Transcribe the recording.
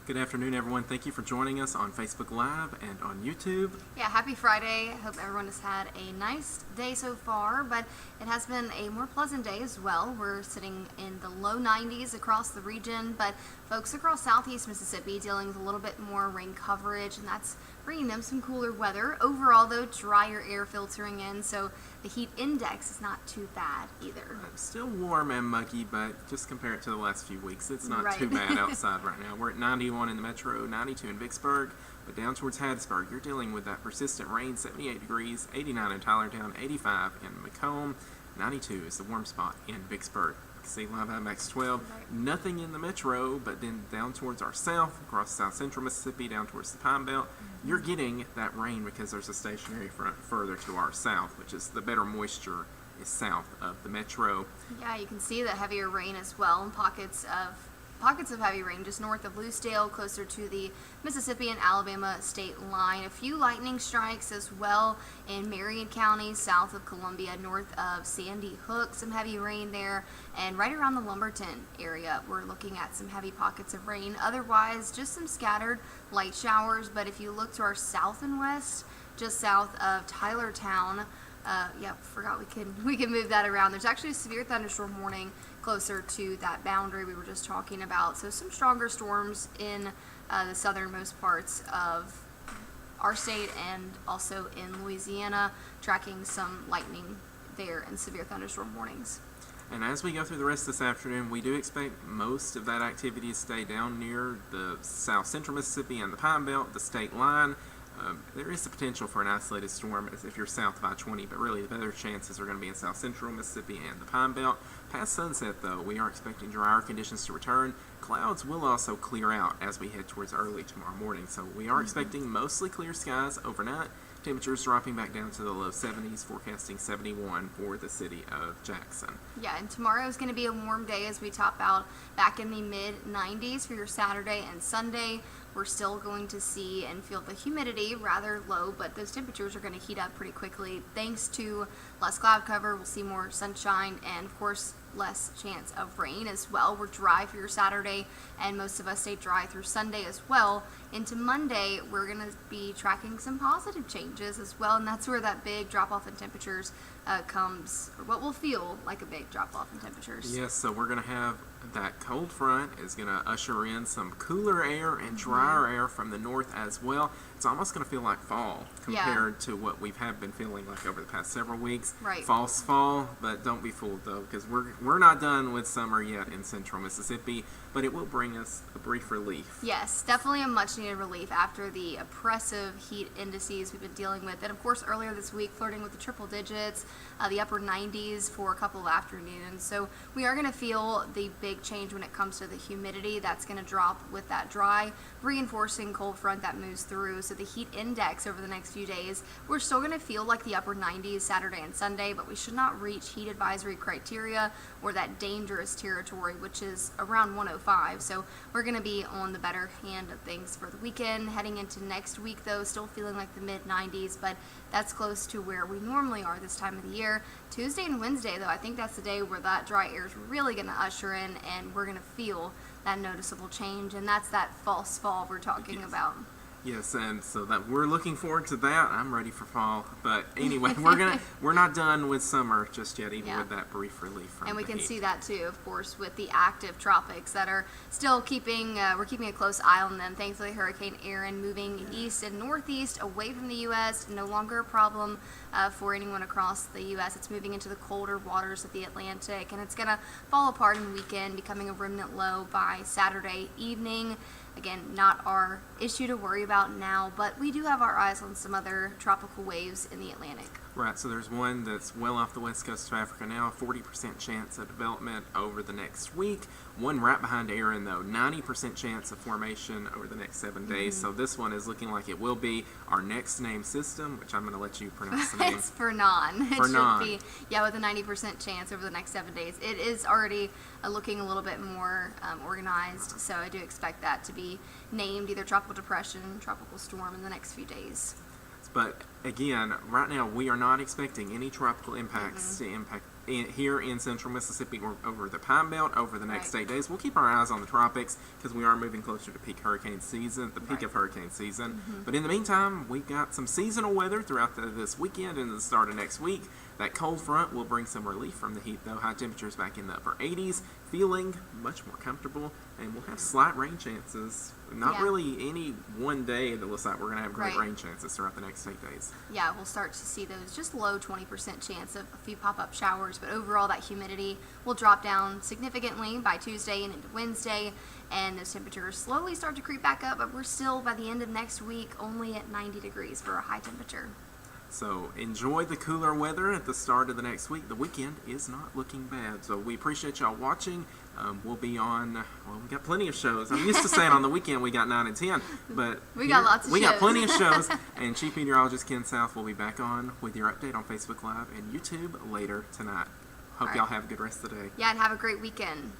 Good afternoon, everyone. Thank you for joining us on Facebook Live and on YouTube. Yeah, happy Friday. I hope everyone has had a nice day so far, but it has been a more pleasant day as well. We're sitting in the low 90s across the region, but folks across southeast Mississippi dealing with a little bit more rain coverage, and that's bringing them some cooler weather. Overall, though, drier air filtering in, so the heat index is not too bad either. Still warm and muggy, but just compare it to the last few weeks, it's not Right. too bad outside right now. We're at 91 in the metro, 92 in Vicksburg, but down towards Hattiesburg, you're dealing with that persistent rain, 78 degrees, 89 in Tylertown, 85 in Macomb, 92 is the warm spot in Vicksburg. See live at max 12. Right. Nothing in the metro, but then down towards our south, across south central Mississippi, down towards the Pine Belt, you're getting that rain because there's a stationary front further to our south, which is the better moisture is south of the metro. Yeah, you can see the heavier rain as well in pockets of heavy rain just north of Loosedale, closer to the Mississippi and Alabama state line. A few lightning strikes as well in Marion County, south of Columbia, north of Sandy Hook. Some heavy rain there, and right around the Lumberton area, we're looking at some heavy pockets of rain. Otherwise, just some scattered light showers. But if you look to our south and west, just south of Tylertown, forgot we can move that around. There's actually a severe thunderstorm warning closer to that boundary we were just talking about. So some stronger storms in the southernmost parts of our state and also in Louisiana, tracking some lightning there and severe thunderstorm warnings. And as we go through the rest of this afternoon, we do expect most of that activity to stay down near the south central Mississippi and the Pine Belt, the state line. There is the potential for an isolated storm if you're south of I-20, but really the better chances are going to be in south central Mississippi and the Pine Belt. Past sunset, though, we are expecting drier conditions to return. Clouds will also clear out as we head towards early tomorrow morning, so we are expecting mostly clear skies overnight. Temperatures dropping back down to the low 70s, forecasting 71 for the city of Jackson. Yeah, and tomorrow is going to be a warm day as we top out back in the mid-90s for your Saturday and Sunday. We're still going to see and feel the humidity rather low, but those temperatures are going to heat up pretty quickly thanks to less cloud cover. We'll see more sunshine and, of course, less chance of rain as well. We're dry for your Saturday, and most of us stay dry through Sunday as well. Into Monday, we're going to be tracking some positive changes as well, and that's where that big drop-off in temperatures comes, or what will feel like a big drop-off in temperatures. Yes, so we're going to have that cold front is going to usher in some cooler air and drier air from the north as well. It's almost going to feel like fall compared to what we've been feeling like over the past several weeks. Right. False fall, but don't be fooled though, because we're not done with summer yet in central Mississippi, but it will bring us a brief relief. Yes, definitely a much needed relief after the oppressive heat indices we've been dealing with. And of course, earlier this week, flirting with the triple digits, the upper 90s for a couple of afternoons. So we are going to feel the big change when it comes to the humidity. That's going to drop with that dry, reinforcing cold front that moves through. So the heat index over the next few days, we're still going to feel like the upper 90s Saturday and Sunday, but we should not reach heat advisory criteria or that dangerous territory, which is around 105. So we're going to be on the better hand of things for the weekend. Heading into next week, though, still feeling like the mid-90s, but that's close to where we normally are this time of the year. Tuesday and Wednesday, though, I think that's the day where that dry air is really going to usher in, and we're going to feel that noticeable change, and that's that false fall we're talking about. Yes, and so that we're looking forward to that. I'm ready for fall, but anyway, we're not done with summer just yet, even with that brief relief from and we the can heat. see that too, of course, with the active tropics that are still keeping we're keeping a close eye on them. Thankfully, Hurricane Erin moving east and northeast away from the U.S. no longer a problem for anyone across the U.S. It's moving into the colder waters of the Atlantic, and it's going to fall apart in the weekend, becoming a remnant low by Saturday evening. Again, not our issue to worry about now, but we do have our eyes on some other tropical waves in the Atlantic. Right, so there's one that's well off the west coast of Africa now, 40% chance of development over the next week. One right behind Erin, though, 90% chance of formation over the next 7 days. So this one is looking like it will be our next named system, which I'm going to let you pronounce the name. It's Fernan. It Fernan. should be, with a 90% chance over the next 7 days. It is already looking a little bit more organized, so I do expect that to be named either tropical depression, tropical storm in the next few days. But again, right now we are not expecting any tropical impacts to impact here in central Mississippi or over the Pine Belt over the next Right. 8 days. We'll keep our eyes on the tropics because we are moving closer to peak hurricane season, the peak Right. of hurricane season. But in the meantime, we've got some seasonal weather throughout this weekend and the start of next week. That cold front will bring some relief from the heat, though. High temperatures back in the upper 80s, feeling much more comfortable, and we'll have slight rain chances. Not Yeah. really any one day that looks like we're going to have great Right. rain chances throughout the next 8 days. Yeah, we'll start to see those just low 20% chance of a few pop-up showers, but overall that humidity will drop down significantly by Tuesday and into Wednesday, and those temperatures slowly start to creep back up, but we're still, by the end of next week, only at 90 degrees for a high temperature. So enjoy the cooler weather at the start of the next week. The weekend is not looking bad. So we appreciate y'all watching. We'll be on, well, we got plenty of shows. I'm used to saying on the weekend we got 9 and 10, but We got lots of we got shows. plenty of shows. And Chief Meteorologist Ken South will be back on with your update on Facebook Live and YouTube later tonight. Hope All right. y'all have a good rest of the day. Yeah, and have a great weekend.